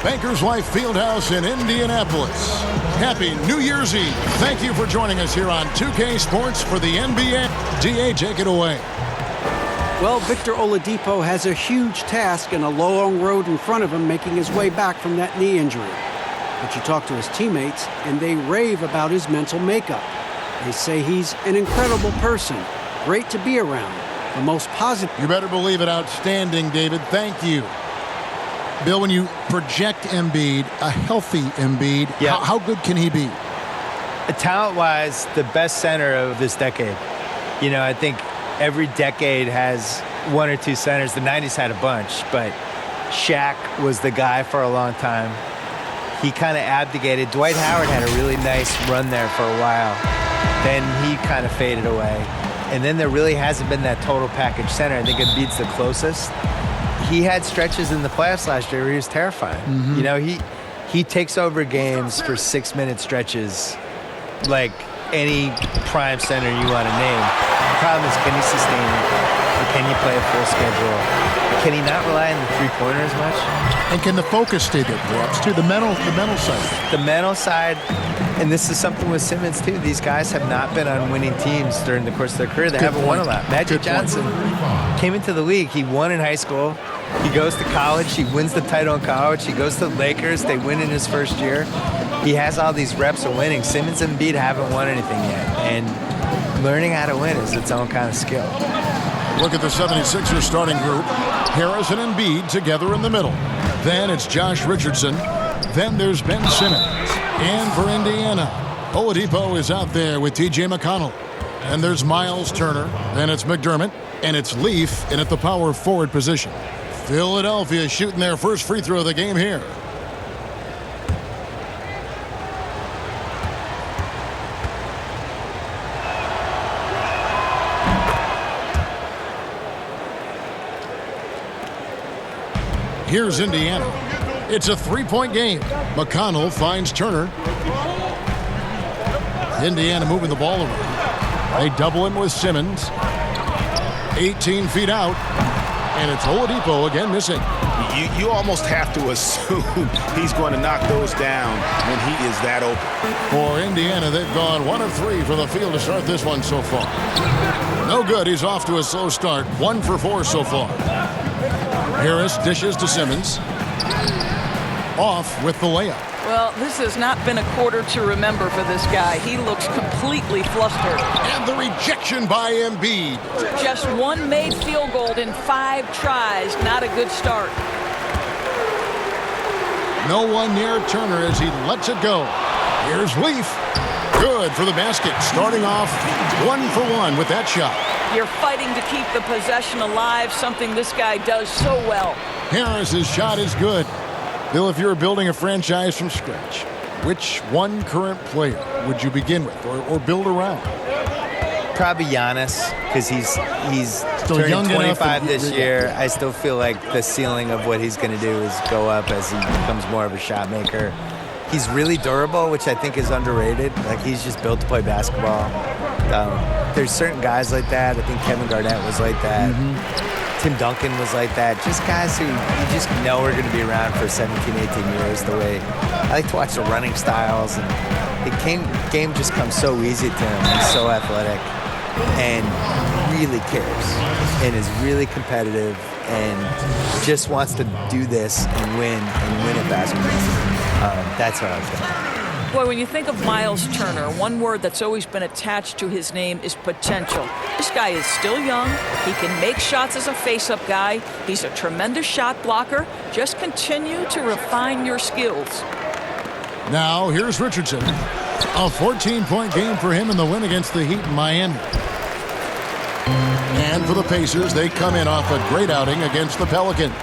Bankers Life Fieldhouse in Indianapolis. Happy New Year's Eve. Thank you for joining us here on 2K Sports for the NBA. DA, take it away. Well, Victor Oladipo has a huge task and a long road in front of him making his way back from that knee injury. But you talk to his teammates, and they rave about his mental makeup. They say he's an incredible person, great to be around, the most positive. You better believe it. Outstanding, David. Thank you. Bill, when you project Embiid, a healthy Embiid, how good can he be? Talent-wise, the best center of this decade. You know, I think every decade has one or two centers. The 90s had a bunch, but Shaq was the guy for a long time. He kind of abdicated. Dwight Howard had a really nice run there for a while. Then he kind of faded away. And then there really hasn't been that total package center. I think Embiid's the closest. He had stretches in the playoffs last year where he was terrifying. Mm-hmm. You know, he takes over games for 6-minute stretches like any prime center you want to name. The problem is, can he sustain it? Or can he play a full schedule? Can he not rely on the three-pointer as much? And can the focus stay there, perhaps, too? The mental side. The mental side, and this is something with Simmons, too. These guys have not been on winning teams during the course of their career. They haven't won a lot. Magic Johnson came into the league. He won in high school. He goes to college. He wins the title in college. He goes to the Lakers. They win in his first year. He has all these reps of winning. Simmons and Embiid haven't won anything yet. And learning how to win is its own kind of skill. Look at the 76ers starting group. Harris and Embiid together in the middle. Then it's Josh Richardson. Then there's Ben Simmons. And for Indiana, Oladipo is out there with T.J. McConnell. And there's Miles Turner. Then it's McDermott. And it's Leaf in at the power forward position. Philadelphia shooting their first free throw of the game here. Here's Indiana. It's a three-point game. McConnell finds Turner. Indiana moving the ball around. They double him with Simmons. 18 feet out. And it's Oladipo again missing. You almost have to assume he's going to knock those down when he is that open. For Indiana, they've gone 1 of 3 from the field to start this one so far. No good. He's off to a slow start. 1 for 4 so far. Harris dishes to Simmons. Off with the layup. Well, this has not been a quarter to remember for this guy. He looks completely flustered. And the rejection by Embiid. Just one made field goal in 5 tries. Not a good start. No one near Turner as he lets it go. Here's Leaf. Good for the basket. Starting off 1 for 1 with that shot. You're fighting to keep the possession alive, something this guy does so well. Harris's shot is good. Bill, if you were building a franchise from scratch, which one current player would you begin with or build around? Probably Giannis, because he's still turning 25 this year. I still feel like the ceiling of what he's going to do is go up as he becomes more of a shot maker. He's really durable, which I think is underrated. Like, he's just built to play basketball. There's certain guys like that. I think Kevin Garnett was like that. Mm-hmm. Tim Duncan was like that. Just guys who you just know are going to be around for 17, 18 years. The way I like to watch the running styles. And the game just comes so easy to him. He's so athletic and really cares and is really competitive and just wants to do this and win at basketball. That's how I think. Boy, when you think of Miles Turner, one word that's always been attached to his name is potential. This guy is still young. He can make shots as a face-up guy. He's a tremendous shot blocker. Just continue to refine your skills. Now, here's Richardson. A 14-point game for him in the win against the Heat in Miami. And for the Pacers, they come in off a great outing against the Pelicans.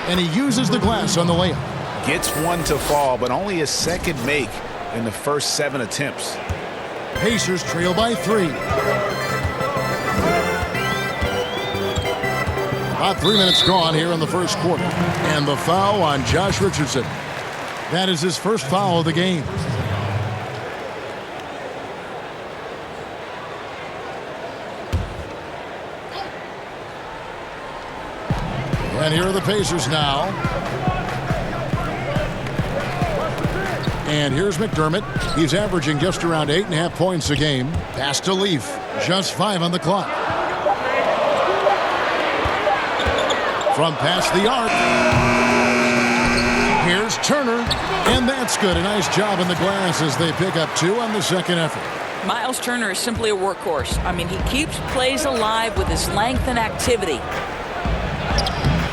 And he uses the glass on the layup. Gets one to fall, but only his second make in the first 7 attempts. Pacers trail by 3. About 3 minutes gone here in the first quarter. And the foul on Josh Richardson. That is his first foul of the game. And here are the Pacers now. And here's McDermott. He's averaging just around 8.5 points a game. Pass to Leaf. Just 5 on the clock. From past the arc. Here's Turner. And that's good. A nice job in the glass as they pick up 2 on the second effort. Miles Turner is simply a workhorse. I mean, he keeps plays alive with his length and activity.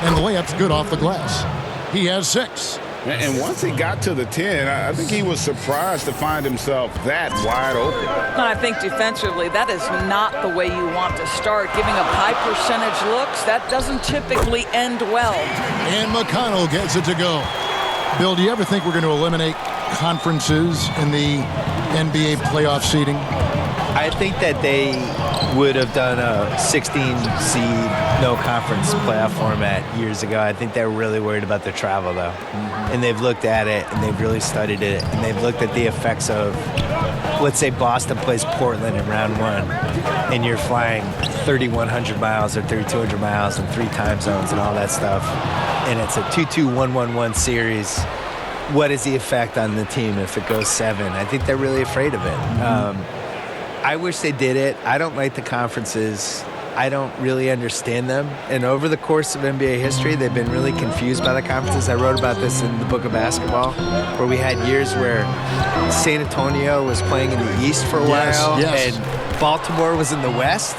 And the layup's good off the glass. He has 6. And once he got to the 10, I think he was surprised to find himself that wide open. And I think defensively, that is not the way you want to start. Giving up high percentage looks, that doesn't typically end well. And McConnell gets it to go. Bill, do you ever think we're going to eliminate conferences in the NBA playoff seeding? I think that they would have done a 16-seed no-conference playoff format years ago. I think they're really worried about their travel, though. And they've looked at it, and they've really studied it, and they've looked at the effects of, let's say Boston plays Portland in round 1, and you're flying 3,100 miles or 3,200 miles in 3 time zones and all that stuff, and it's a 2-2-1-1-1 series. What is the effect on the team if it goes 7? I think they're really afraid of it. I wish they did it. I don't like the conferences. I don't really understand them. And over the course of NBA history, they've been really confused by the conferences. I wrote about this in the book of basketball, where we had years where San Antonio was playing in the East for a while, and Baltimore was in the West,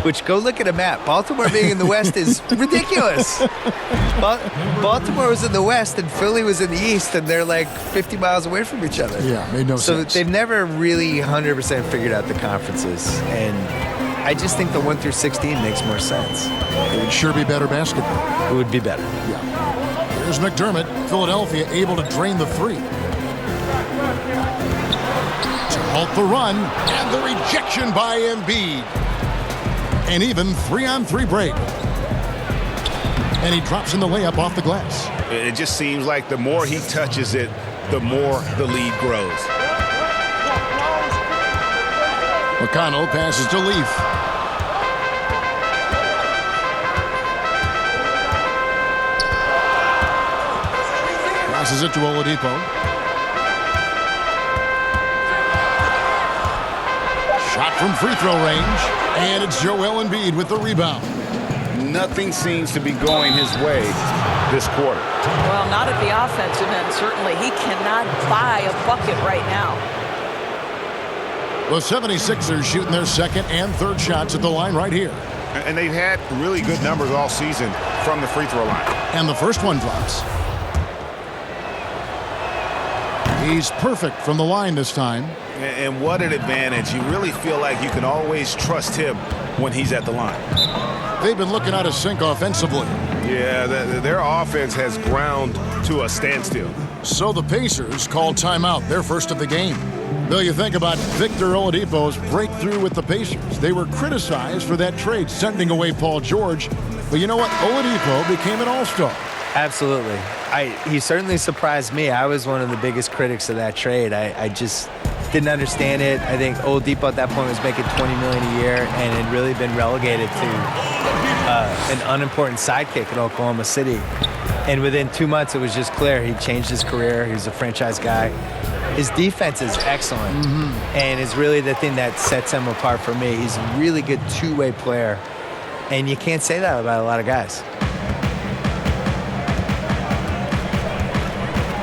which, go look at a map. Baltimore being in the West is ridiculous. Baltimore was in the West and Philly was in the East, and they're like 50 miles away from each other. Yeah, made no sense. So they've never really 100% figured out the conferences. And I just think the 1 through 16 makes more sense. It would sure be better basketball. It would be better. Yeah. Here's McDermott. Philadelphia able to drain the 3. To halt the run, and the rejection by Embiid. An even 3-on-3 break. And he drops in the layup off the glass. It just seems like the more he touches it, the more the lead grows. McConnell passes to Leaf. Passes it to Oladipo. Shot from free throw range. And it's Joel Embiid with the rebound. Nothing seems to be going his way this quarter. Well, not at the offensive end, certainly. He cannot buy a bucket right now. The 76ers shooting their second and third shots at the line right here. And they've had really good numbers all season from the free throw line. And the first one drops. He's perfect from the line this time. And what an advantage. You really feel like you can always trust him when he's at the line. They've been looking out of sync offensively. Yeah, their offense has ground to a standstill. So the Pacers call timeout, their first of the game. Bill, you think about Victor Oladipo's breakthrough with the Pacers. They were criticized for that trade, sending away Paul George. But you know what? Oladipo became an all-star. Absolutely. He certainly surprised me. I was one of the biggest critics of that trade. I just didn't understand it. I think Oladipo at that point was making $20 million a year and had really been relegated to an unimportant sidekick in Oklahoma City. And within 2 months, it was just clear he changed his career. He was a franchise guy. His defense is excellent and is really the thing that sets him apart for me. He's a really good two-way player, and you can't say that about a lot of guys.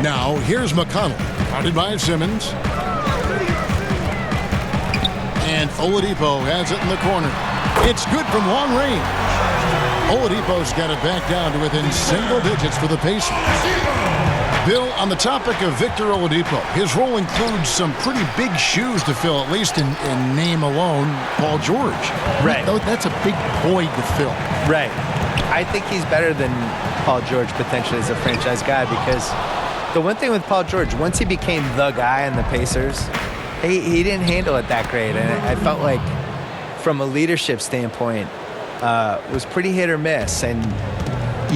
Now, here's McConnell, guarded by Simmons. And Oladipo has it in the corner. It's good from long range. Oladipo's got it back down to within single digits for the Pacers. Bill, on the topic of Victor Oladipo, his role includes some pretty big shoes to fill, at least in name alone, Paul George. Right. That's a big void to fill. Right. I think he's better than Paul George potentially as a franchise guy, because the one thing with Paul George, once he became the guy in the Pacers, he didn't handle it that great. And I felt like from a leadership standpoint, was pretty hit or miss. And,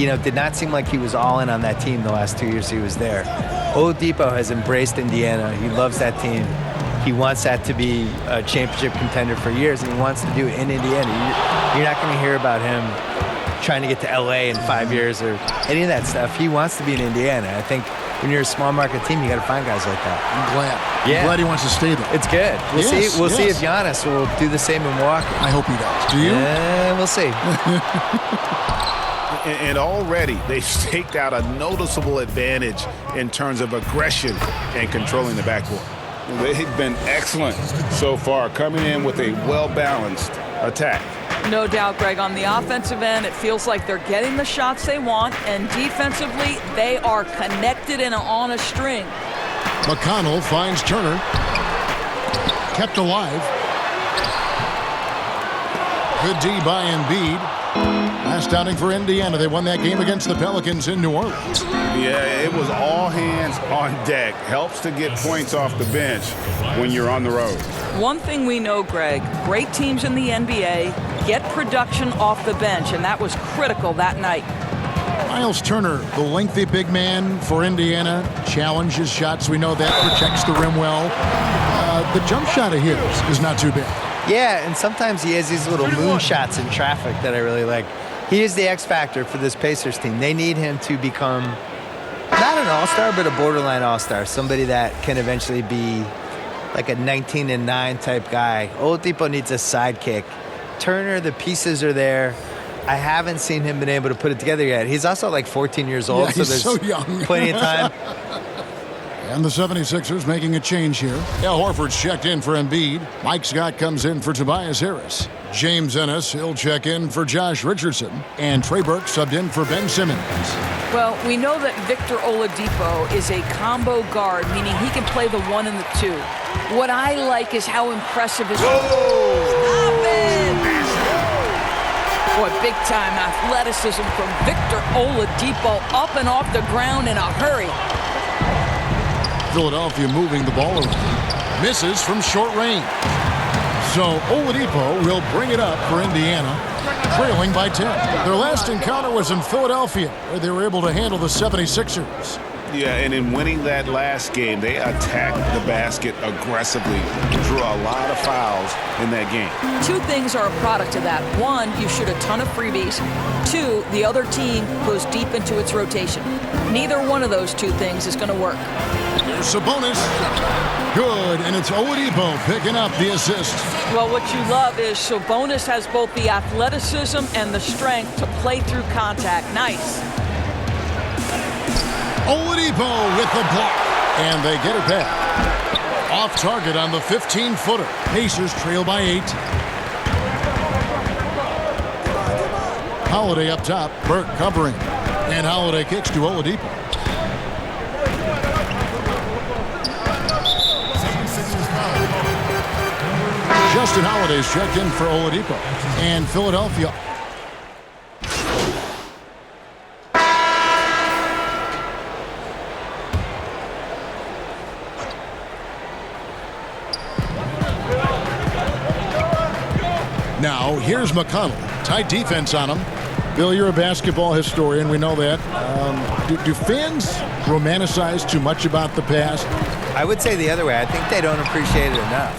you know, did not seem like he was all in on that team the last 2 years he was there. Oladipo has embraced Indiana. He loves that team. He wants that to be a championship contender for years, and he wants to do it in Indiana. You're not going to hear about him trying to get to LA in 5 years or any of that stuff. He wants to be in Indiana. I think when you're a small market team, you got to find guys like that. I'm glad. Yeah. I'm glad he wants to stay there. It's good. We'll Yes, see. We'll see yes. if Giannis will do the same in Milwaukee. I hope he does. Do you? We'll see. And already they've staked out a noticeable advantage in terms of aggression and controlling the backcourt. They've been excellent so far, coming in with a well-balanced attack. No doubt, Greg. On the offensive end, it feels like they're getting the shots they want, and defensively, they are connected and on a string. McConnell finds Turner. Kept alive. Good D by Embiid. Last outing for Indiana. They won that game against the Pelicans in New Orleans. Yeah, it was all hands on deck. Helps to get points off the bench when you're on the road. One thing we know, Greg, great teams in the NBA get production off the bench, and that was critical that night. Miles Turner, the lengthy big man for Indiana, challenges shots. We know that, protects the rim well. The jump shot of his is not too bad. Yeah, and sometimes he has these little moon shots in traffic that I really like. He is the X factor for this Pacers team. They need him to become not an all-star, but a borderline all-star, somebody that can eventually be like a 19-9 type guy. Oladipo needs a sidekick. Turner, the pieces are there. I haven't seen him been able to put it together yet. He's also like 14 years old, Yeah, so he's there's so young. plenty of time. And the 76ers making a change here. Al Horford's checked in for Embiid. Mike Scott comes in for Tobias Harris. James Ennis, he'll check in for Josh Richardson. And Trey Burke subbed in for Ben Simmons. Well, we know that Victor Oladipo is a combo guard, meaning he can play the 1 and the 2. What I like is how impressive his... Stop it! Boy, big-time athleticism from Victor Oladipo, up and off the ground in a hurry. Philadelphia moving the ball around. Misses from short range. So Oladipo will bring it up for Indiana, trailing by 10. Their last encounter was in Philadelphia, where they were able to handle the 76ers. Yeah, and in winning that last game, they attacked the basket aggressively, drew a lot of fouls in that game. Two things are a product of that. One, you shoot a ton of freebies. Two, the other team goes deep into its rotation. Neither one of those two things is going to work. Here's Sabonis. Good, and it's Oladipo picking up the assist. Well, what you love is Sabonis has both the athleticism and the strength to play through contact. Nice. Oladipo with the block, and they get it back. Off target on the 15-footer. Pacers trail by 8. Holiday up top, Burke covering, and Holiday kicks to Oladipo. Justin Holiday's checked in for Oladipo, and Philadelphia. Now, here's McConnell. Tight defense on him. Bill, you're a basketball historian. We know that. Do fans romanticize too much about the past? I would say the other way. I think they don't appreciate it enough,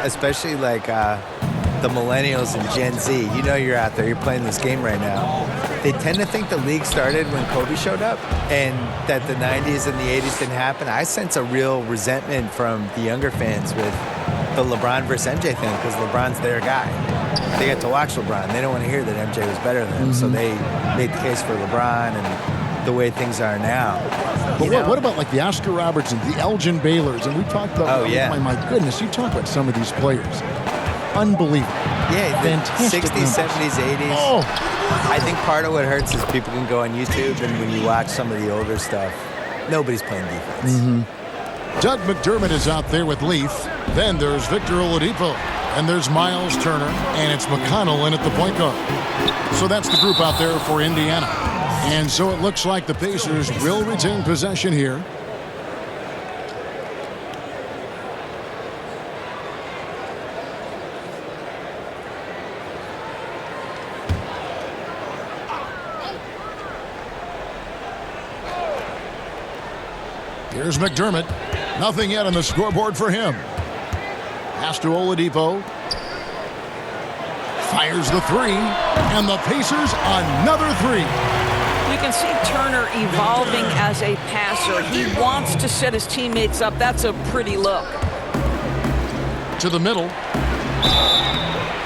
especially like the millennials and Gen Z. You know you're out there. You're playing this game right now. They tend to think the league started when Kobe showed up and that the 90s and the 80s didn't happen. I sense a real resentment from the younger fans with the LeBron versus MJ thing because LeBron's their guy. They get to watch LeBron. They don't want to hear that MJ was better than him, so they make the case for LeBron and the way things are now. But what about like the Oscar Robertsons, the Elgin Baylors, and we talked about. Oh yeah. My goodness, you talk about some of these players. Unbelievable. Yeah, the Fantastic 60s, numbers. 70s, 80s. Oh, I think part of what hurts is people can go on YouTube and when you watch some of the older stuff, nobody's playing defense. Doug McDermott is out there with Leaf. Then there's Victor Oladipo. And there's Miles Turner. And it's McConnell in at the point guard. So that's the group out there for Indiana. And so it looks like the Pacers will retain possession here. Here's McDermott. Nothing yet on the scoreboard for him. Pass to Oladipo. Fires the three. And the Pacers another three. You can see Turner evolving as a passer. He wants to set his teammates up. That's a pretty look. To the middle.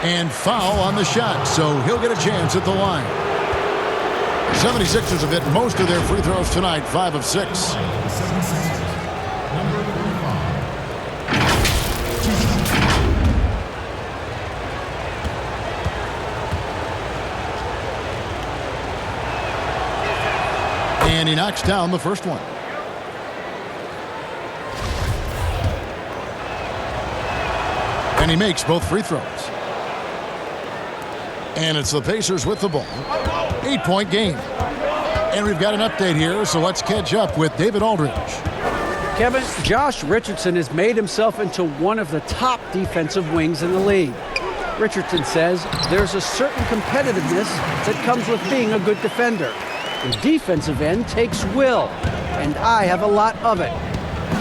And foul on the shot, so he'll get a chance at the line. 76ers have hit most of their free throws tonight, 5 of 6. And he knocks down the first one. And he makes both free throws. And it's the Pacers with the ball. 8-point game. And we've got an update here, so let's catch up with David Aldridge. Kevin, Josh Richardson has made himself into one of the top defensive wings in the league. Richardson says there's a certain competitiveness that comes with being a good defender. The defensive end takes will, and I have a lot of it.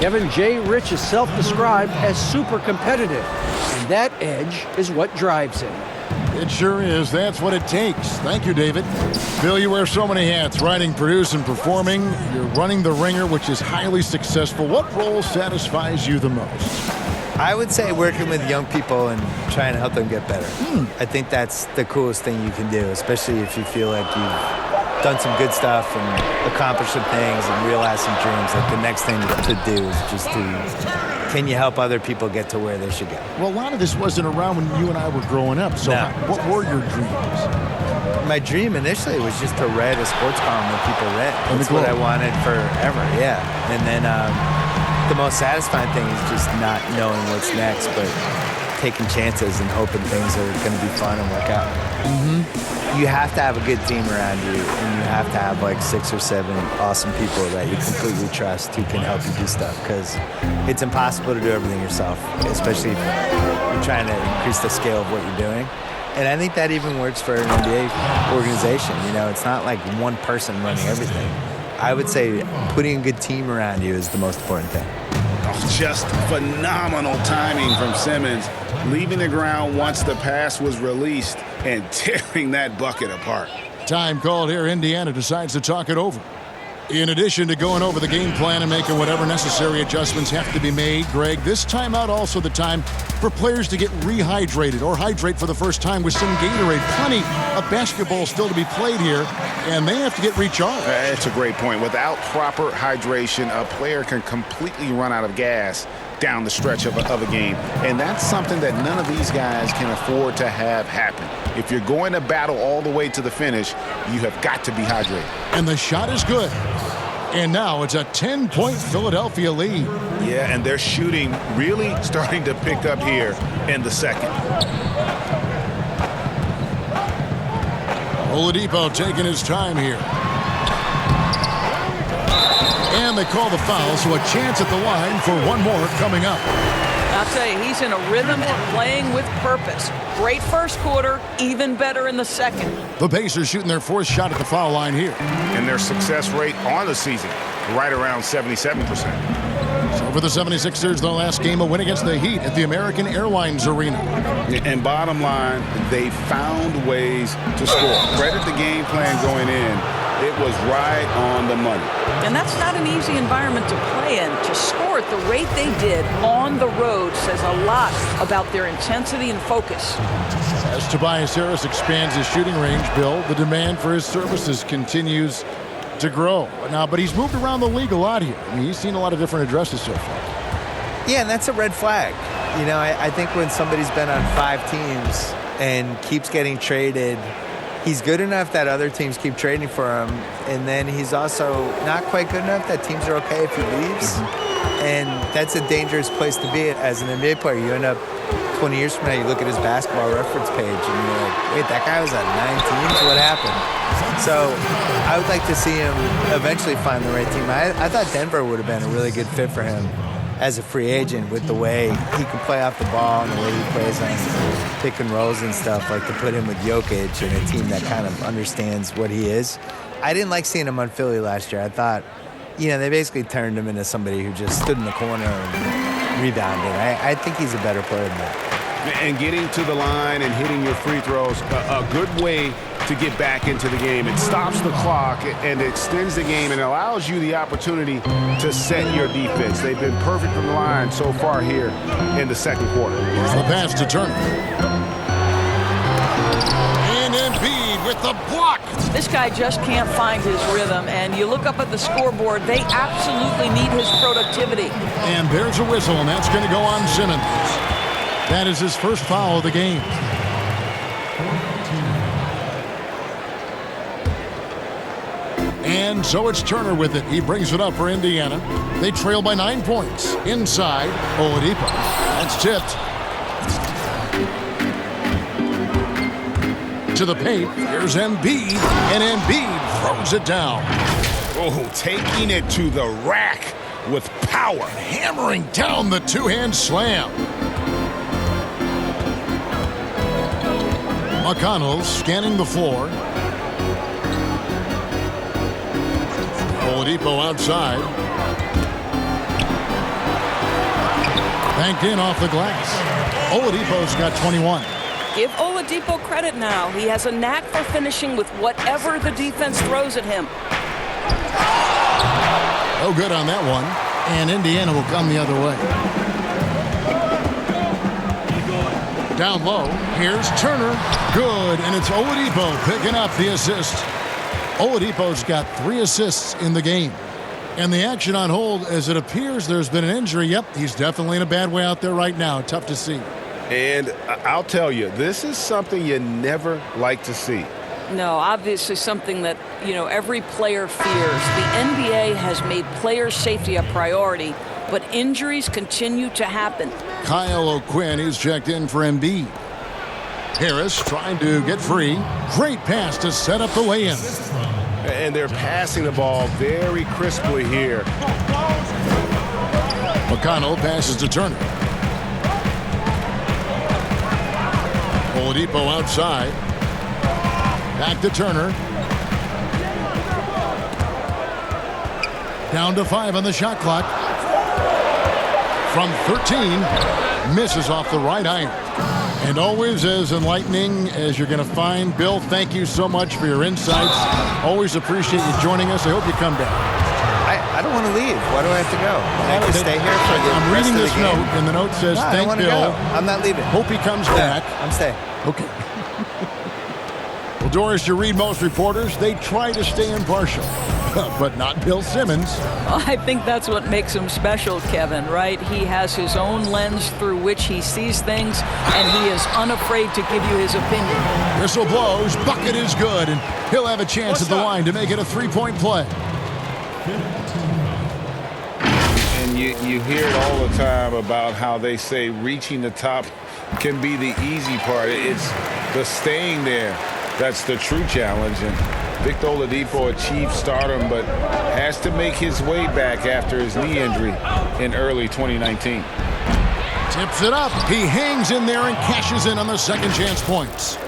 Kevin J. Rich is self-described as super competitive, and that edge is what drives him. It sure is. That's what it takes. Thank you, David. Bill, you wear so many hats, writing, producing, performing. You're running the Ringer, which is highly successful. What role satisfies you the most? I would say working with young people and trying to help them get better. I think that's the coolest thing you can do, especially if you feel like you've done some good stuff and accomplished some things and realized some dreams. Like the next thing to do is just to, can you help other people get to where they should go? Well, a lot of this wasn't around when you and I were growing up. So No. what were your dreams? My dream initially was just to write a sports column that people read. And That's the what I Globe. wanted forever, yeah. And then the most satisfying thing is just not knowing what's next, but taking chances and hoping things are going to be fun and work out. You have to have a good team around you, and you have to have like 6 or 7 awesome people that you completely trust who can help you do stuff, because it's impossible to do everything yourself, especially if you're trying to increase the scale of what you're doing. And I think that even works for an NBA organization. You know, it's not like one person running everything. I would say putting a good team around you is the most important thing. Just phenomenal timing from Simmons, leaving the ground once the pass was released and tearing that bucket apart. Time called here. Indiana decides to talk it over. In addition to going over the game plan and making whatever necessary adjustments have to be made, Greg, this timeout also the time for players to get rehydrated or hydrate for the first time with some Gatorade. Plenty of basketball still to be played here, and they have to get recharged. It's a great point. Without proper hydration, a player can completely run out of gas down the stretch of a game. And that's something that none of these guys can afford to have happen. If you're going to battle all the way to the finish, you have got to be hydrated. And the shot is good. And now it's a 10-point Philadelphia lead. Yeah, and their shooting really starting to pick up here in the second. Oladipo taking his time here. And they call the foul, so a chance at the line for one more coming up. I'll tell you, he's in a rhythm and playing with purpose. Great first quarter, even better in the second. The Pacers shooting their 4th shot at the foul line here. And their success rate on the season, right around 77%. So for the 76ers, their last game, a win against the Heat at the American Airlines Arena. And bottom line, they found ways to score. Credit the game plan going in. It was right on the money. And that's not an easy environment to play in. To score at the rate they did on the road says a lot about their intensity and focus. As Tobias Harris expands his shooting range, Bill, the demand for his services continues to grow. Now, but he's moved around the league a lot here. I mean, he's seen a lot of different addresses so far. Yeah, and that's a red flag. You know, I think when somebody's been on 5 teams and keeps getting traded, he's good enough that other teams keep trading for him, and then he's also not quite good enough that teams are okay if he leaves. And that's a dangerous place to be as an NBA player. You end up 20 years from now, you look at his basketball reference page, and you're like, wait, that guy was on 9 teams? What happened? So I would like to see him eventually find the right team. I thought Denver would have been a really good fit for him as a free agent, with the way he can play off the ball and the way he plays on pick and rolls and stuff, like to put him with Jokic and a team that kind of understands what he is. I didn't like seeing him on Philly last year. I thought, you know, they basically turned him into somebody who just stood in the corner and rebounded. I think he's a better player than that. And getting to the line and hitting your free throws, a good way to get back into the game. It stops the clock and extends the game and allows you the opportunity to set your defense. They've been perfect from the line so far here in the second quarter. The pass to Turner. And Embiid with the block. This guy just can't find his rhythm, and you look up at the scoreboard, they absolutely need his productivity. And there's a whistle, and that's going to go on Simmons. That is his first foul of the game. And so it's Turner with it. He brings it up for Indiana. They trail by 9 points. Inside, Oladipo. That's tipped. To the paint. Here's Embiid. And Embiid throws it down. Oh, taking it to the rack with power. Hammering down the two-hand slam. McConnell scanning the floor. Oladipo outside. Banked in off the glass. Oladipo's got 21. Give Oladipo credit now. He has a knack for finishing with whatever the defense throws at him. No good on that one. And Indiana will come the other way. Down low. Here's Turner. Good. And it's Oladipo picking up the assist. Oladipo's got 3 assists in the game. And the action on hold as it appears there's been an injury. Yep, he's definitely in a bad way out there right now. Tough to see. And I'll tell you, this is something you never like to see. No, obviously something that, every player fears. The NBA has made player safety a priority, but injuries continue to happen. Kyle O'Quinn is checked in for Embiid. Harris trying to get free. Great pass to set up the lay-in. And they're passing the ball very crisply here. McConnell passes to Turner. Oladipo outside. Back to Turner. Down to 5 on the shot clock. From 13, misses off the right iron. And always as enlightening as you're going to find. Bill, thank you so much for your insights. Always appreciate you joining us. I hope you come back. I don't want to leave. Why do I have to go? I can stay here for the I'm rest reading of the this game. note, and the note says, I thank don't want to Bill. go. I'm not leaving. Hope he comes back. I'm staying. Okay. Well, Doris, you read most reporters, they try to stay impartial, but not Bill Simmons. I think that's what makes him special, Kevin, right? He has his own lens through which he sees things, and he is unafraid to give you his opinion. Whistle blows, bucket is good, and he'll have a chance at the line to make it a three-point play. And you hear it all the time about how they say reaching the top can be the easy part. It's the staying there that's the true challenge. And Victor Oladipo achieved stardom, but has to make his way back after his knee injury in early 2019. Tips it up. He hangs in there and cashes in on the second chance points.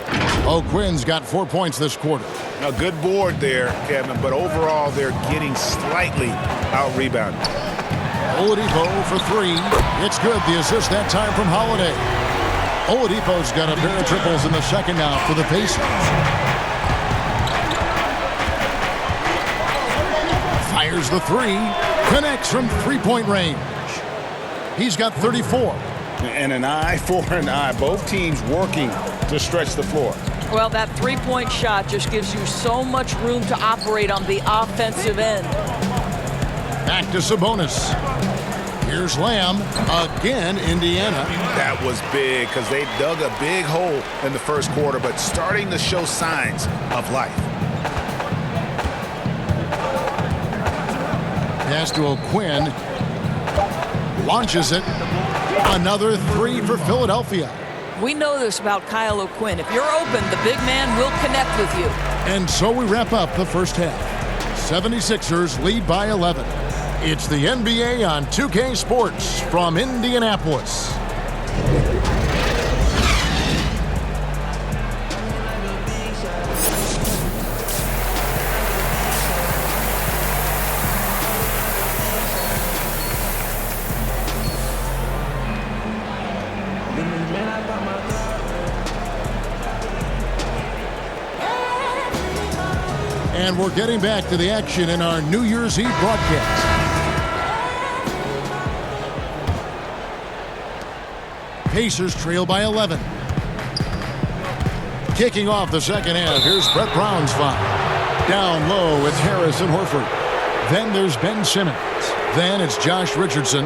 O'Quinn's got 4 points this quarter. A good board there, Kevin, but overall they're getting slightly out-rebounded. Oladipo for 3. It's good. The assist that time from Holiday. Oladipo's got a pair of triples in the second now for the Pacers. Fires the 3. Connects from three-point range. He's got 34. And an eye for an eye. Both teams working to stretch the floor. Well, that three-point shot just gives you so much room to operate on the offensive end. Back to Sabonis. Here's Lamb. Again, Indiana. That was big because they dug a big hole in the first quarter, but starting to show signs of life. Pass to O'Quinn. Launches it. Another 3 for Philadelphia. We know this about Kyle O'Quinn. If you're open, the big man will connect with you. And so we wrap up the first half. 76ers lead by 11. It's the NBA on 2K Sports from Indianapolis. Man, I thought my And we're getting back to the action in our New Year's Eve broadcast. Pacers trail by 11. Kicking off the second half, here's Brett Brown's foul. Down low, it's Harris and Horford. Then there's Ben Simmons. Then it's Josh Richardson.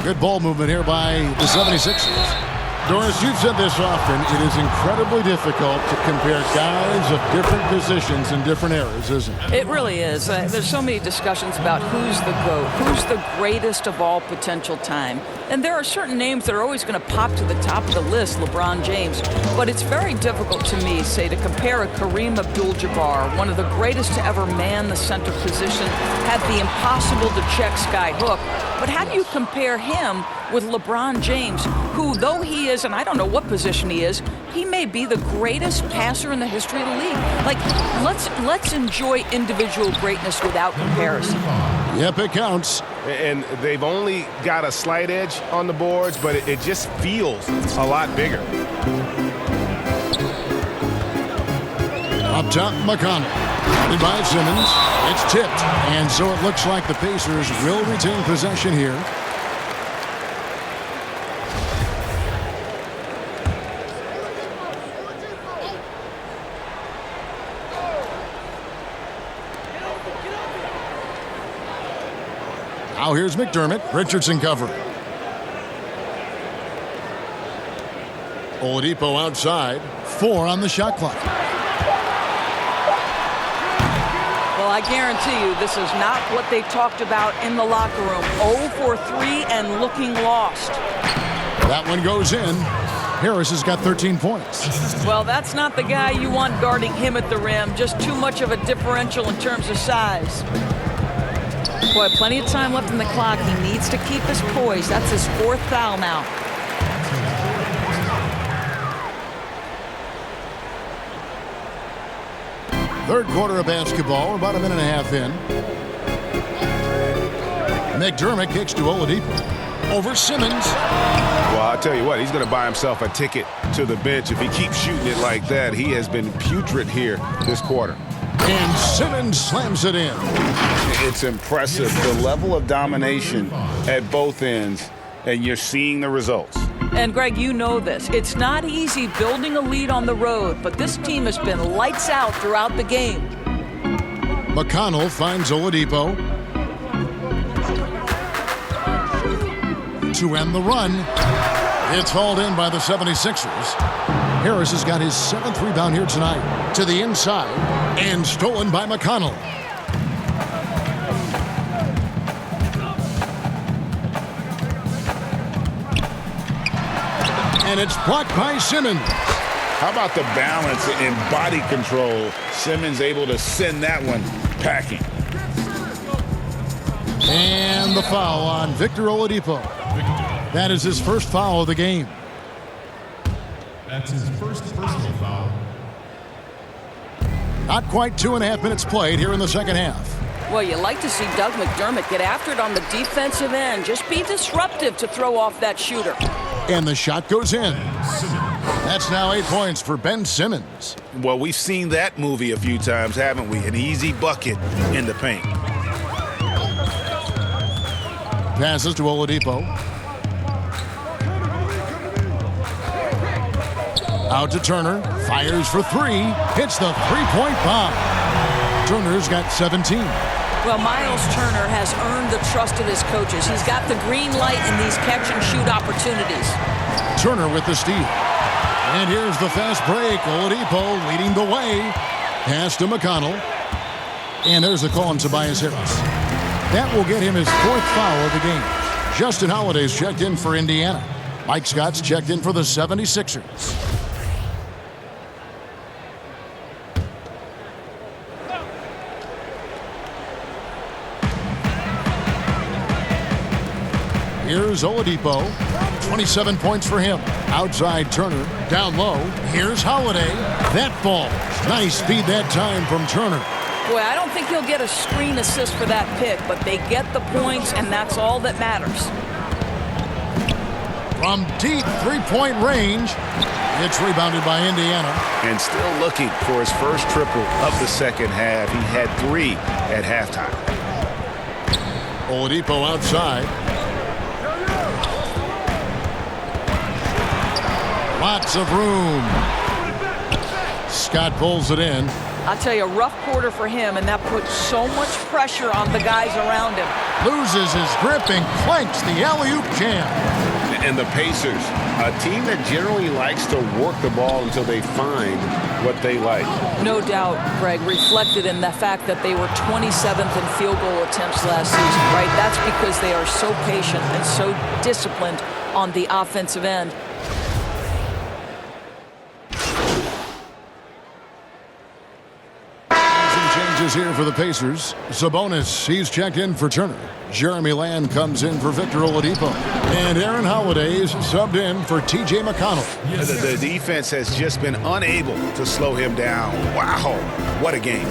Good ball movement here by the 76ers. Doris, you've said this often, it is incredibly difficult to compare guys of different positions in different eras, isn't it? It really is. There's so many discussions about who's the GOAT, who's the greatest of all potential time. And there are certain names that are always going to pop to the top of the list, LeBron James. But it's very difficult to me, say, to compare a Kareem Abdul-Jabbar, one of the greatest to ever man the center position, had the impossible to check sky hook. But how do you compare him with LeBron James, who, though he is, and I don't know what position he is, he may be the greatest passer in the history of the league. Like, let's enjoy individual greatness without comparison. Yep, it counts. And they've only got a slight edge on the boards, but it just feels a lot bigger. Up top, McConnell. Guarded by Simmons. It's tipped. And so it looks like the Pacers will retain possession here. Now here's McDermott. Richardson covering. Oladipo outside. 4 on the shot clock. Well, I guarantee you this is not what they talked about in the locker room. 0 for 3 and looking lost. That one goes in. Harris has got 13 points. Well, that's not the guy you want guarding him at the rim. Just too much of a differential in terms of size. Boy, plenty of time left in the clock. He needs to keep his poise. That's his 4th foul now. Third quarter of basketball. We're about a minute and a half in. McDermott kicks to Oladipo. Over Simmons. Well, I'll tell you what, he's going to buy himself a ticket to the bench. If he keeps shooting it like that, he has been putrid here this quarter. And Simmons slams it in. It's impressive, the level of domination at both ends, and you're seeing the results. And, Greg, you know this. It's not easy building a lead on the road, but this team has been lights out throughout the game. McConnell finds Oladipo. To end the run. It's hauled in by the 76ers. Harris has got his 7th rebound here tonight. To the inside. And stolen by McConnell. And it's blocked by Simmons. How about the balance and body control? Simmons able to send that one packing. And the foul on Victor Oladipo. That is his first foul of the game. That's his first personal foul. Not quite 2.5 minutes played here in the second half. Well, you like to see Doug McDermott get after it on the defensive end. Just be disruptive to throw off that shooter. And the shot goes in. That's now 8 points for Ben Simmons. Well, we've seen that movie a few times, haven't we? An easy bucket in the paint. Passes to Oladipo. Out to Turner. Fires for 3. Hits the three-point bomb. Turner's got 17. Well, Miles Turner has earned the trust of his coaches. He's got the green light in these catch-and-shoot opportunities. Turner with the steal. And here's the fast break. Oladipo leading the way. Pass to McConnell. And there's the call on Tobias Harris. That will get him his 4th foul of the game. Justin Holiday's checked in for Indiana. Mike Scott's checked in for the 76ers. Here's Oladipo. 27 points for him. Outside Turner. Down low. Here's Holiday. That ball. Nice speed that time from Turner. Boy, I don't think he'll get a screen assist for that pick, but they get the points, and that's all that matters. From deep three-point range, it's rebounded by Indiana. And still looking for his first triple of the second half. He had 3 at halftime. Oladipo outside. Lots of room. Scott pulls it in. I'll tell you, a rough quarter for him, and that puts so much pressure on the guys around him. Loses his grip and clanks the alley-oop jam. And the Pacers, a team that generally likes to work the ball until they find what they like. No doubt, Greg, reflected in the fact that they were 27th in field goal attempts last season, right? That's because they are so patient and so disciplined on the offensive end. Changes here for the Pacers. Sabonis, he's checked in for Turner. Jeremy Lamb comes in for Victor Oladipo. And Aaron Holiday is subbed in for T.J. McConnell. The defense has just been unable to slow him down. Wow, what a game.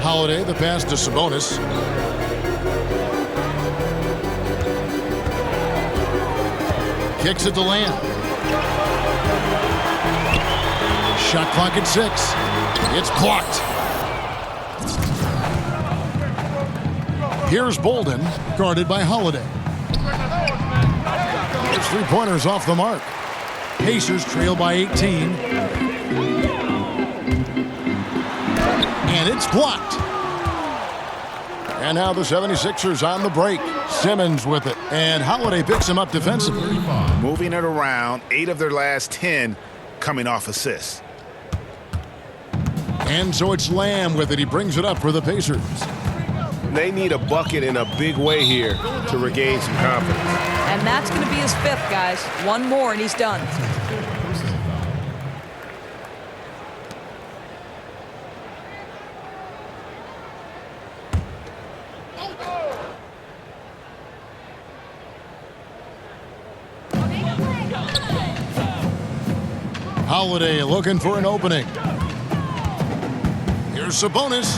Holiday, the pass to Sabonis. Kicks it to Lamb. Shot clock at 6. It's blocked. Here's Bolden, guarded by Holiday. It's 3-pointers off the mark. Pacers trail by 18. And it's blocked. And now the 76ers on the break. Simmons with it. And Holiday picks him up defensively. Moving it around, 8 of their last 10 coming off assists. And so it's Lamb with it. He brings it up for the Pacers. They need a bucket in a big way here to regain some confidence. And that's going to be his 5th, guys. One more and he's done. Holiday looking for an opening. Here's Sabonis.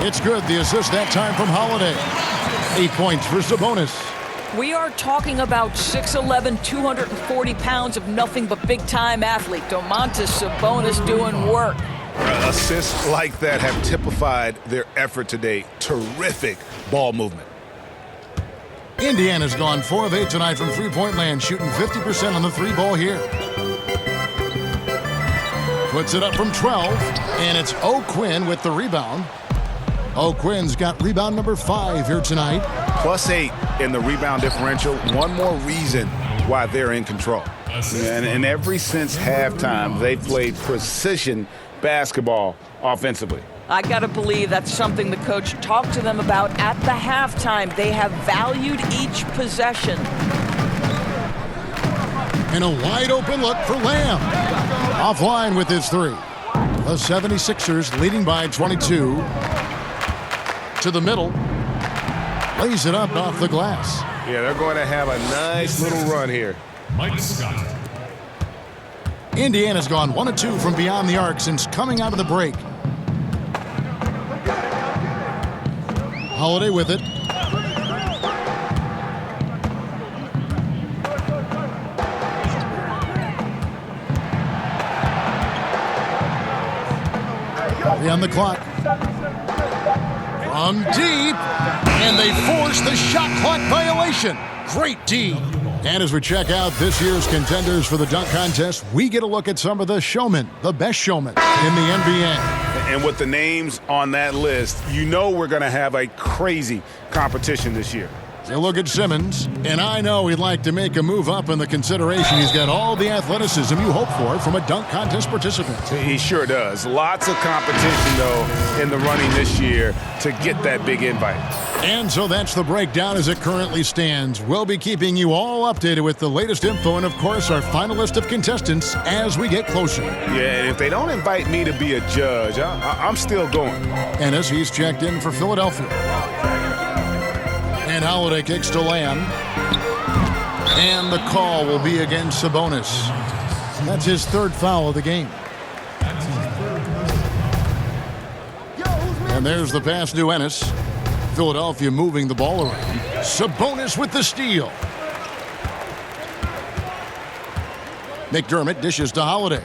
It's good. The assist that time from Holiday. 8 points for Sabonis. We are talking about 6'11", 240 pounds of nothing but big-time athlete. Domantas Sabonis doing work. Assists like that have typified their effort today. Terrific ball movement. Indiana's gone 4 of 8 tonight from three-point land, shooting 50% on the 3-ball here. Puts it up from 12, and it's O'Quinn with the rebound. O'Quinn's got rebound number 5 here tonight. +8 in the rebound differential. One more reason why they're in control. And ever since halftime, they played precision basketball offensively. I got to believe that's something the coach talked to them about at the halftime. They have valued each possession. And a wide open look for Lamb. Offline with his 3. The 76ers leading by 22. To the middle. Lays it up off the glass. Yeah, they're going to have a nice little run here. Mike Scott. Indiana's gone 1 of 2 from beyond the arc since coming out of the break. Holiday with it. On the clock. From deep. And they force the shot clock violation. Great D. And as we check out this year's contenders for the dunk contest, we get a look at some of the showmen, the best showmen in the NBA. And with the names on that list, you know we're going to have a crazy competition this year. You look at Simmons, and I know he'd like to make a move up in the consideration. He's got all the athleticism you hope for from a dunk contest participant. He sure does. Lots of competition, though, in the running this year to get that big invite. And so that's the breakdown as it currently stands. We'll be keeping you all updated with the latest info and, of course, our final list of contestants as we get closer. Yeah, and if they don't invite me to be a judge, I'm still going. And as he's checked in for Philadelphia. And Holiday kicks to Lamb. And the call will be against Sabonis. That's his 3rd foul of the game. And there's the pass to Ennis. Philadelphia moving the ball around. Sabonis with the steal. McDermott dishes to Holiday.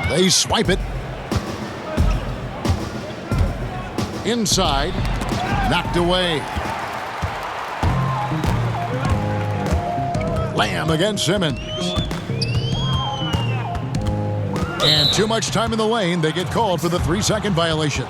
They swipe it. Inside. Knocked away. Lamb against Simmons. And too much time in the lane. They get called for the 3-second violation.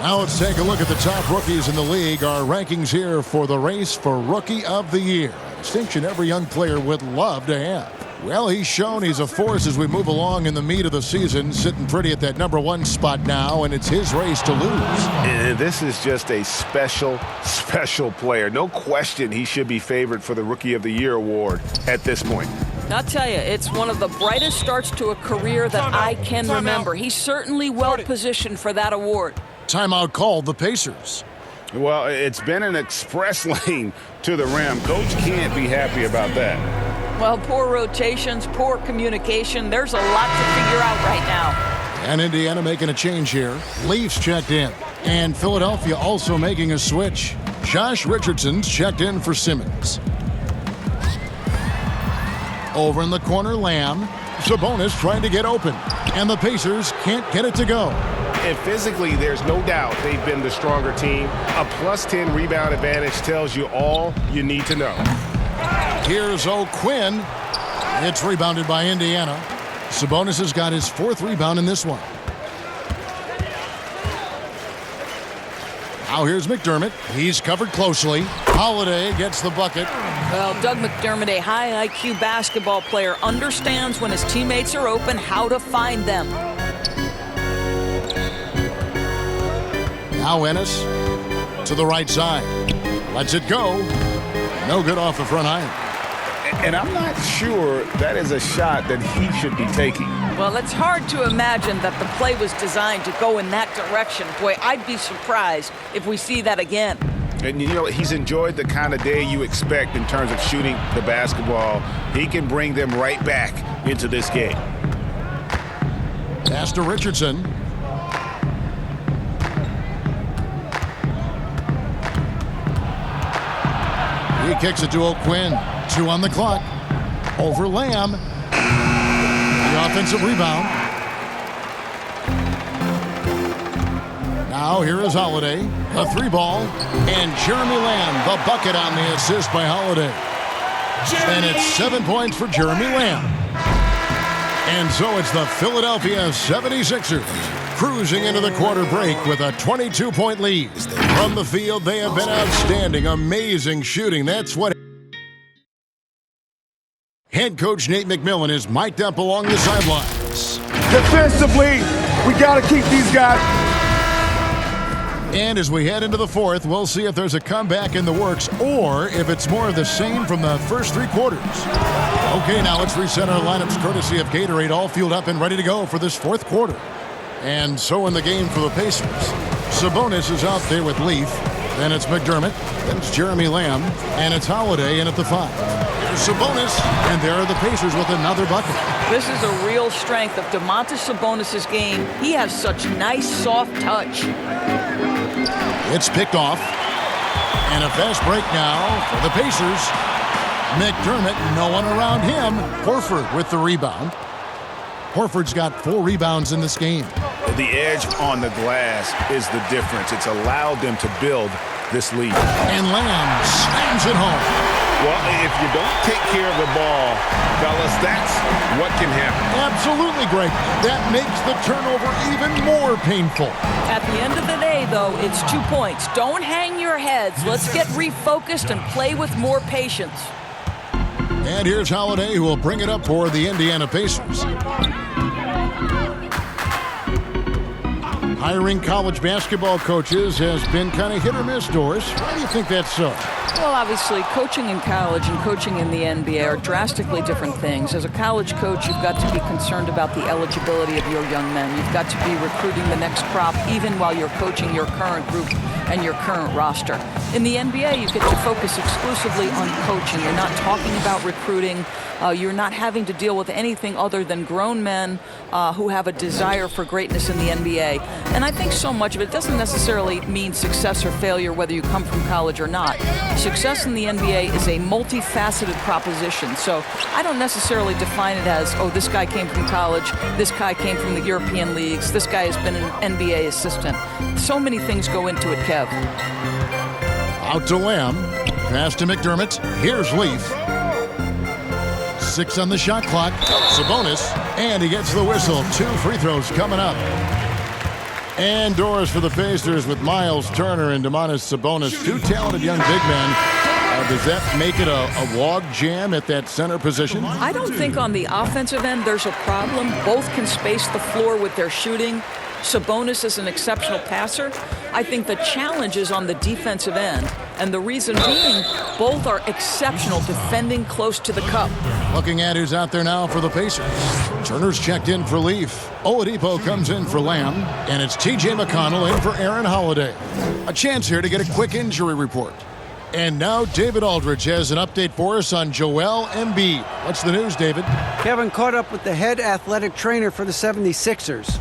Now let's take a look at the top rookies in the league. Our rankings here for the race for Rookie of the Year. A distinction every young player would love to have. Well, he's shown he's a force as we move along in the meat of the season, sitting pretty at that #1 spot now, and it's his race to lose. And this is just a special, special player. No question he should be favored for the Rookie of the Year award at this point. I'll tell you, it's one of the brightest starts to a career that I can remember. He's certainly well-positioned for that award. Timeout called the Pacers. Well, it's been an express lane to the rim. Coach can't be happy about that. Well, poor rotations, poor communication. There's a lot to figure out right now. And Indiana making a change here. Leafs checked in. And Philadelphia also making a switch. Josh Richardson's checked in for Simmons. Over in the corner, Lamb. Sabonis trying to get open. And the Pacers can't get it to go. And physically, there's no doubt they've been the stronger team. A +10 rebound advantage tells you all you need to know. Here's O'Quinn. It's rebounded by Indiana. Sabonis has got his 4th rebound in this one. Now here's McDermott. He's covered closely. Holiday gets the bucket. Well, Doug McDermott, a high IQ basketball player, understands when his teammates are open how to find them. Now Ennis to the right side. Lets it go. No good off the front iron. And I'm not sure that is a shot that he should be taking. Well, it's hard to imagine that the play was designed to go in that direction. Boy, I'd be surprised if we see that again. And, you know, he's enjoyed the kind of day you expect in terms of shooting the basketball. He can bring them right back into this game. Pass to Richardson. He kicks it to O'Quinn. 2 on the clock. Over Lamb. The offensive rebound. Now here is Holiday. A 3-ball. And Jeremy Lamb, the bucket on the assist by Holiday. And it's 7 points for Jeremy Lamb. And so it's the Philadelphia 76ers cruising into the quarter break with a 22-point lead. From the field, they have been outstanding. Amazing shooting. That's what head coach Nate McMillan is mic'd up along the sidelines. Defensively, we got to keep these guys. And as we head into the 4th, we'll see if there's a comeback in the works or if it's more of the same from the first 3 quarters. Okay, now let's reset our lineups courtesy of Gatorade, all fueled up and ready to go for this 4th quarter. And so in the game for the Pacers, Sabonis is out there with Leaf. Then it's McDermott. Then it's Jeremy Lamb. And it's Holiday in at the 5. There's Sabonis. And there are the Pacers with another bucket. This is a real strength of Domantas Sabonis' game. He has such nice, soft touch. It's picked off. And a fast break now for the Pacers. McDermott, no one around him. Horford with the rebound. Horford's got 4 rebounds in this game. The edge on the glass is the difference. It's allowed them to build this lead. And Lamb slams it home. Well, if you don't take care of the ball, fellas, that's what can happen. Absolutely, Greg. That makes the turnover even more painful. At the end of the day, though, it's 2 points. Don't hang your heads. Let's get refocused and play with more patience. And here's Holiday, who will bring it up for the Indiana Pacers. Hiring college basketball coaches has been kind of hit or miss, Doris. Why do you think that's so? Well, obviously, coaching in college and coaching in the NBA are drastically different things. As a college coach, you've got to be concerned about the eligibility of your young men. You've got to be recruiting the next crop, even while you're coaching your current group. and your current roster. In the NBA, you get to focus exclusively on coaching. You're not talking about recruiting. You're not having to deal with anything other than grown men who have a desire for greatness in the NBA. And I think so much of it doesn't necessarily mean success or failure, whether you come from college or not. Success in the NBA is a multifaceted proposition. So I don't necessarily define it as, oh, this guy came from college, this guy came from the European leagues, this guy has been an NBA assistant. So many things go into it, Kev. Out to Lamb. Pass to McDermott. Here's Leaf. 6 on the shot clock. Sabonis. And he gets the whistle. 2 free throws coming up. And doors for the Pacers with Miles Turner and Domantas Sabonis. 2 talented young big men. Does that make it a log jam at that center position? I don't think on the offensive end there's a problem. Both can space the floor with their shooting. Sabonis is an exceptional passer. I think the challenge is on the defensive end. And the reason being, both are exceptional defending close to the cup. Looking at who's out there now for the Pacers. Turner's checked in for Leaf. Oladipo comes in for Lamb. And it's T.J. McConnell in for Aaron Holiday. A chance here to get a quick injury report. And now David Aldridge has an update for us on Joel Embiid. What's the news, David? Kevin caught up with the head athletic trainer for the 76ers.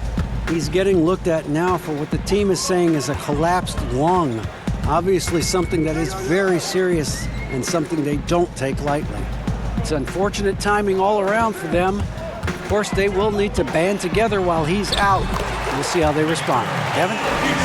He's getting looked at now for what the team is saying is a collapsed lung. Obviously something that is very serious and something they don't take lightly. It's unfortunate timing all around for them. Of course, they will need to band together while he's out. We'll see how they respond. Kevin?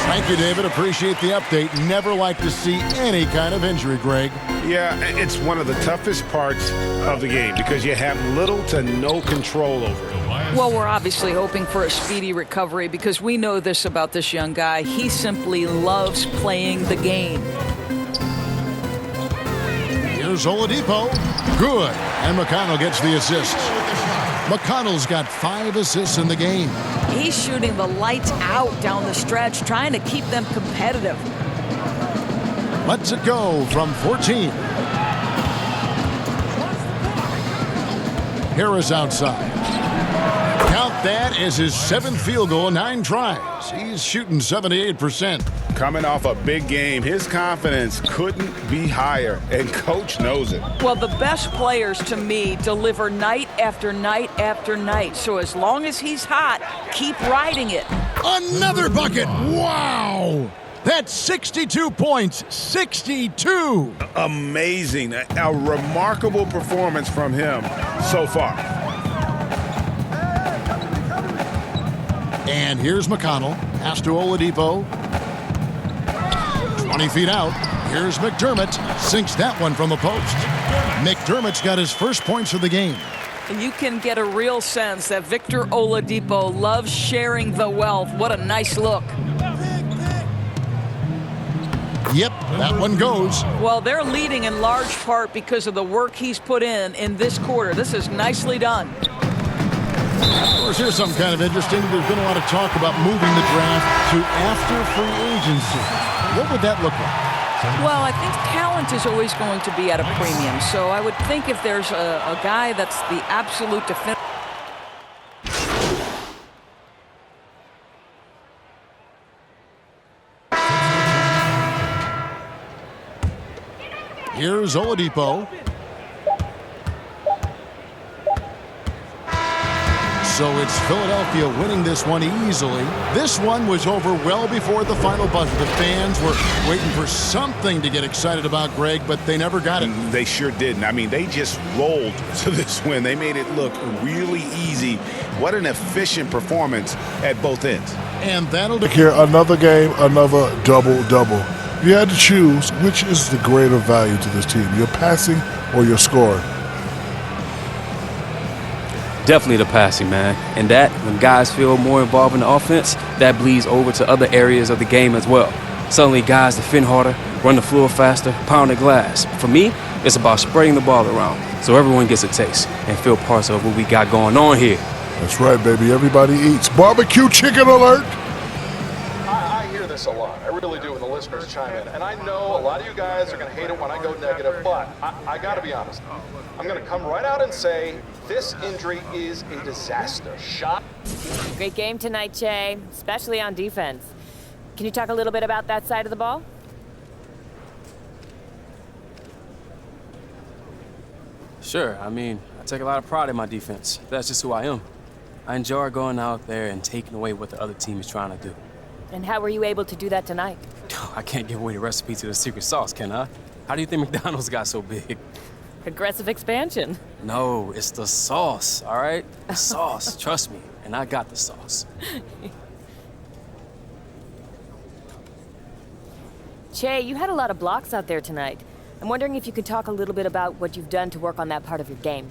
Thank you, David. Appreciate the update. Never like to see any kind of injury, Greg. Yeah, it's one of the toughest parts of the game because you have little to no control over it. Well, we're obviously hoping for a speedy recovery because we know this about this young guy. He simply loves playing the game. Here's Oladipo. Good. And McConnell gets the assist. McConnell's got 5 assists in the game. He's shooting the lights out down the stretch, trying to keep them competitive. Lets it go from 14. Harris outside. Count that as his 7th field goal in 9 tries. He's shooting 78%. Coming off a big game, his confidence couldn't be higher, and coach knows it. Well, the best players to me deliver night after night after night. So as long as he's hot, keep riding it. Another bucket. Wow. That's 62 points. 62. Amazing. A remarkable performance from him so far. And here's McConnell. Pass to Oladipo. 20 feet out. Here's McDermott. Sinks that one from the post. McDermott's got his first points of the game. And you can get a real sense that Victor Oladipo loves sharing the wealth. What a nice look. Yep, that one goes. Well, they're leading in large part because of the work he's put in this quarter. This is nicely done. Of course, here's something kind of interesting. There's been a lot of talk about moving the draft to after free agency. What would that look like? Well, I think talent is always going to be at a premium. So I would think if there's a guy that's the absolute defender. Here's Oladipo. So it's Philadelphia winning this one easily. This one was over well before the final buzzer. The fans were waiting for something to get excited about, Greg, but they never got it. They sure didn't. I mean, they just rolled to this win. They made it look really easy. What an efficient performance at both ends. And that'll do. Here, another game, another double-double. If you had to choose, which is the greater value to this team, your passing or your scoring? Definitely the passing, man. And that, when guys feel more involved in the offense, that bleeds over to other areas of the game as well. Suddenly, guys defend harder, run the floor faster, pound the glass. For me, it's about spreading the ball around so everyone gets a taste and feel parts of what we got going on here. That's right, baby. Everybody eats. Barbecue chicken alert! I hear this a lot. I really do when the listeners chime in. And I know a lot of you guys are going to hate it when I go negative, but I got to be honest. I'm going to come right out and say this injury is a disaster. Great game tonight, Che, especially on defense. Can you talk a little bit about that side of the ball? Sure. I mean, I take a lot of pride in my defense. That's just who I am. I enjoy going out there and taking away what the other team is trying to do. And how were you able to do that tonight? I can't give away the recipe to the secret sauce, can I? How do you think McDonald's got so big? Aggressive expansion. No, it's the sauce, all right? The sauce, trust me. And I got the sauce. Che, you had a lot of blocks out there tonight. I'm wondering if you could talk a little bit about what you've done to work on that part of your game.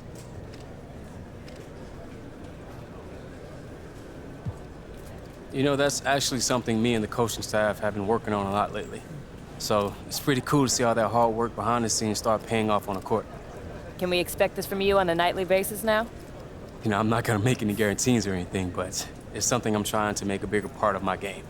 You know, that's actually something me and the coaching staff have been working on a lot lately. So it's pretty cool to see all that hard work behind the scenes start paying off on the court. Can we expect this from you on a nightly basis now? You know, I'm not gonna make any guarantees or anything, but it's something I'm trying to make a bigger part of my game.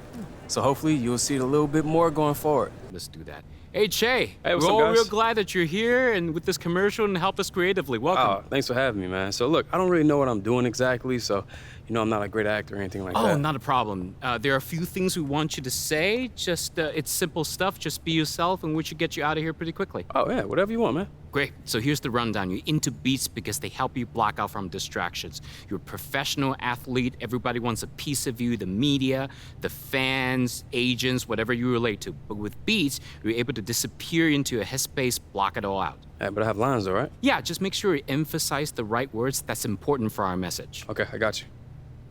So hopefully you'll see it a little bit more going forward. Let's do that. Hey, Che. Hey, what's we're up, all guys? real glad that you're here and with this commercial and helped us creatively. Welcome. Oh, thanks for having me, man. So look, I don't really know what I'm doing exactly, so you know I'm not a great actor or anything like that. Oh, not a problem. There are a few things we want you to say. Just, it's simple stuff. Just be yourself and we should get you out of here pretty quickly. Oh, yeah, whatever you want, man. Great. So here's the rundown. You're into beats because they help you block out from distractions. You're a professional athlete. Everybody wants a piece of you, the media, the fans, agents, whatever you relate to. But with beats, you're able to disappear into a headspace, block it all out. Yeah, but I have lines, though, right? Yeah, just make sure you emphasize the right words. That's important for our message. Okay, I got you.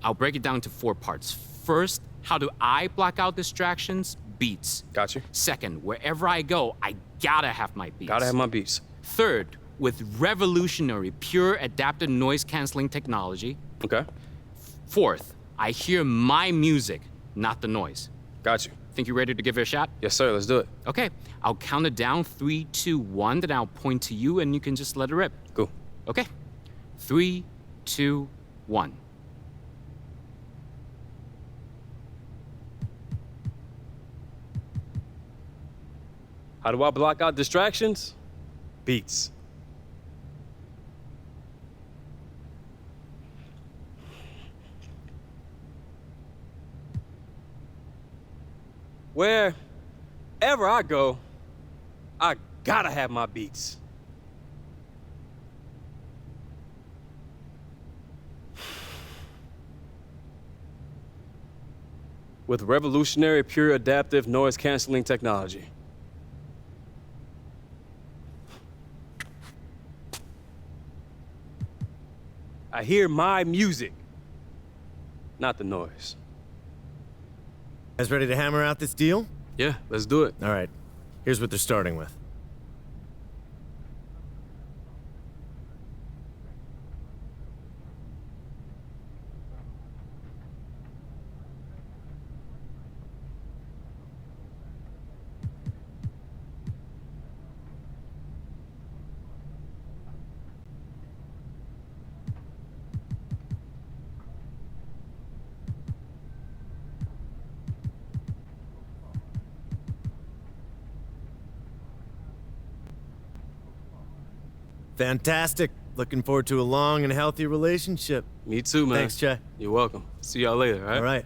I'll break it down into 4 parts. First, how do I block out distractions? Beats. Got you. Second, wherever I go, I gotta have my beats. Gotta have my beats. Third, with revolutionary, pure adaptive noise-canceling technology. Okay. Fourth, I hear my music, not the noise. Got you. Think you're ready to give it a shot? Yes, sir. Let's do it. Okay, I'll count it down, 3, 2, 1, then I'll point to you and you can just let it rip. Cool. Okay, 3, 2, 1. How do I block out distractions? Beats. Wherever I go, I gotta have my beats. With revolutionary, pure adaptive noise-canceling technology. I hear my music, not the noise. Guys ready to hammer out this deal? Yeah, let's do it. All right, here's what they're starting with. Fantastic. Looking forward to a long and healthy relationship. Me too, man. Thanks, Che. You're welcome. See y'all later, all right? All right.